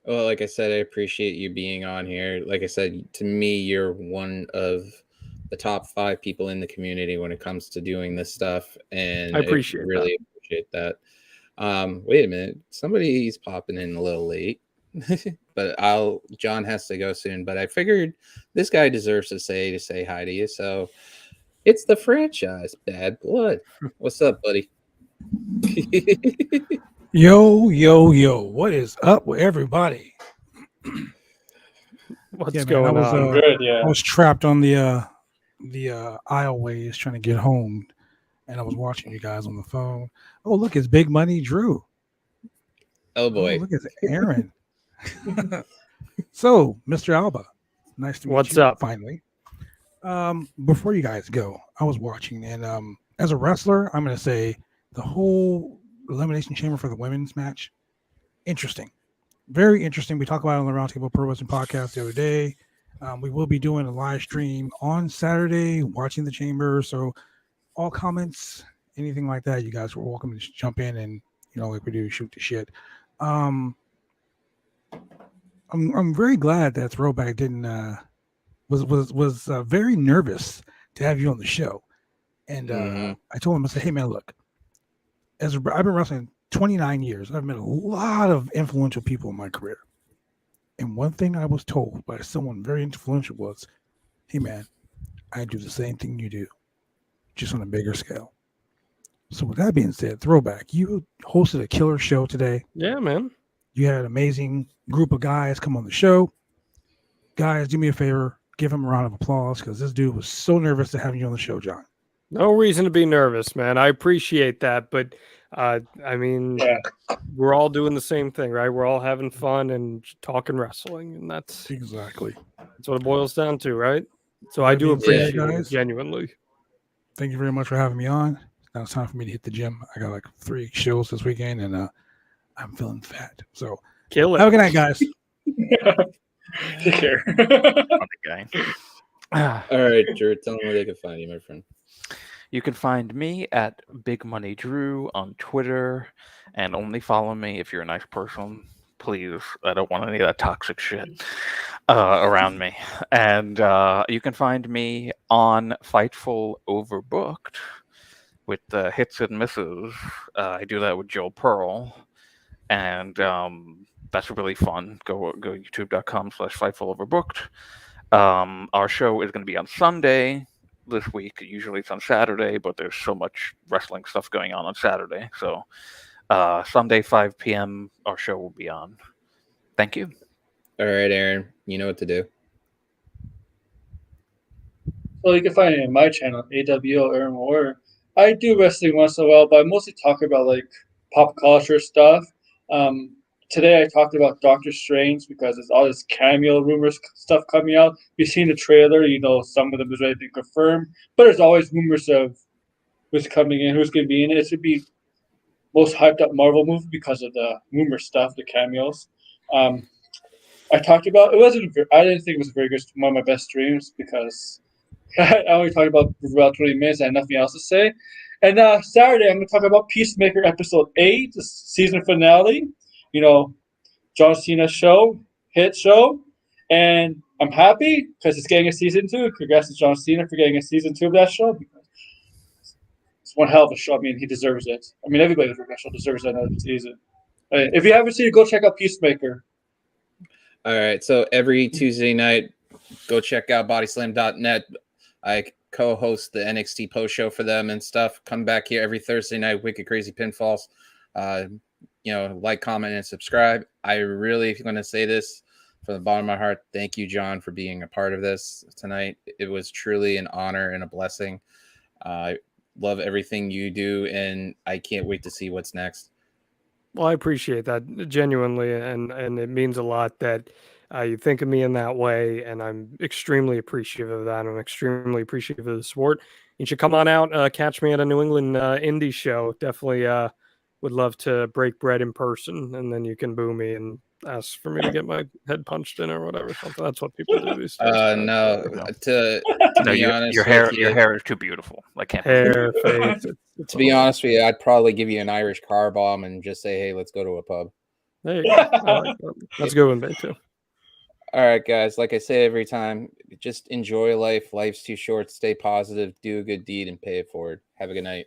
Well, like I said, I appreciate you being on here. Like I said, to me, you're one of the top 5 people in the community when it comes to doing this stuff. And I appreciate that. Wait a minute. Somebody's popping in a little late. But John has to go soon, but I figured this guy deserves to say hi to you. So it's the franchise Bad Blood. What's up, buddy? Yo. What is up with everybody? What's going on? Good, yeah. I was trapped on the aisleways trying to get home, and I was watching you guys on the phone. Oh, look, it's Big Money Drew. Oh boy. Oh, look, it's Aaron. So, Mr. Alba, nice to meet you. What's up? Finally. Before you guys go, I was watching, and as a wrestler, I'm going to say the whole Elimination Chamber for the women's match, interesting. Very interesting. We talked about it on the Roundtable Pro Wrestling podcast the other day. We will be doing a live stream on Saturday, watching the Chamber. So, all comments, anything like that, you guys are welcome to jump in and, like we do, shoot the shit. I'm very glad that Throwback didn't was very nervous to have you on the show, and I told him, I said, hey man, look, as I've been wrestling 29 years, I've met a lot of influential people in my career, and one thing I was told by someone very influential was, hey man, I do the same thing you do, just on a bigger scale. So with that being said, Throwback, you hosted a killer show today. Yeah, man. You had an amazing group of guys come on the show. Guys, do me a favor. Give him a round of applause because this dude was so nervous to have you on the show, John. No reason to be nervous, man. I appreciate that. But, I mean, we're all doing the same thing, right? We're all having fun and talking wrestling. And that's exactly what it boils down to, right? So I do appreciate it, genuinely. Thank you very much for having me on. Now it's time for me to hit the gym. I got like 3 shows this weekend, and I'm feeling fat. So kill it. Have a good night, guys. Take care. All right, Drew, tell them where they can find you, my friend. You can find me at Big Money Drew on Twitter, and only follow me if you're a nice person. Please, I don't want any of that toxic shit around me. And you can find me on Fightful Overbooked with hits and misses. I do that with Joe Pearl, and that's really fun. Go youtube.com/Fightful Overbooked. Our show is going to be on Sunday this week. Usually it's on Saturday, but there's so much wrestling stuff going on Saturday. So Sunday, 5 p.m., our show will be on. Thank you. All right, Aaron, you know what to do. Well, you can find it in my channel, AWO Aaron Warrior. I do wrestling once in a while, but I mostly talk about like pop culture stuff. today I talked about Doctor Strange because there's all this cameo rumors stuff coming out. You've seen the trailer, some of them is ready to confirm, but there's always rumors of who's coming in, who's going to be in it. It should be most hyped up Marvel movie because of the rumor stuff, the cameos. I talked about I didn't think it was a very good, one of my best streams because I only talked about about 20 minutes. I had nothing else to say. And Saturday, I'm going to talk about Peacemaker episode 8, the season finale. John Cena's hit show. And I'm happy because it's getting a season 2. Congrats to John Cena for getting a season 2 of that show. It's one hell of a show. I mean, he deserves it. I mean, everybody in that show deserves another season. If you haven't seen it, go check out Peacemaker. All right. So every Tuesday night, go check out bodyslam.net. I co-host the NXT post show for them and stuff. Come back here every Thursday night, Wicked Crazy Pinfalls. Like, comment, and subscribe. I really going to say this from the bottom of my heart. Thank you, John, for being a part of this tonight. It was truly an honor and a blessing. I love everything you do, and I can't wait to see what's next. Well, I appreciate that genuinely, and it means a lot that you think of me in that way, and I'm extremely appreciative of that. I'm extremely appreciative of the support. You should come on out, catch me at a New England indie show. Definitely would love to break bread in person, and then you can boo me and ask for me to get my head punched in or whatever. Something. That's what people do these days. No. To be honest, your hair is too beautiful. I can't. Hair, face. To be honest with you, I'd probably give you an Irish car bomb and just say, "Hey, let's go to a pub." There you go. I like that. That's a good one, babe, too. All right, guys. Like I say every time, just enjoy life. Life's too short. Stay positive. Do a good deed and pay it forward. Have a good night.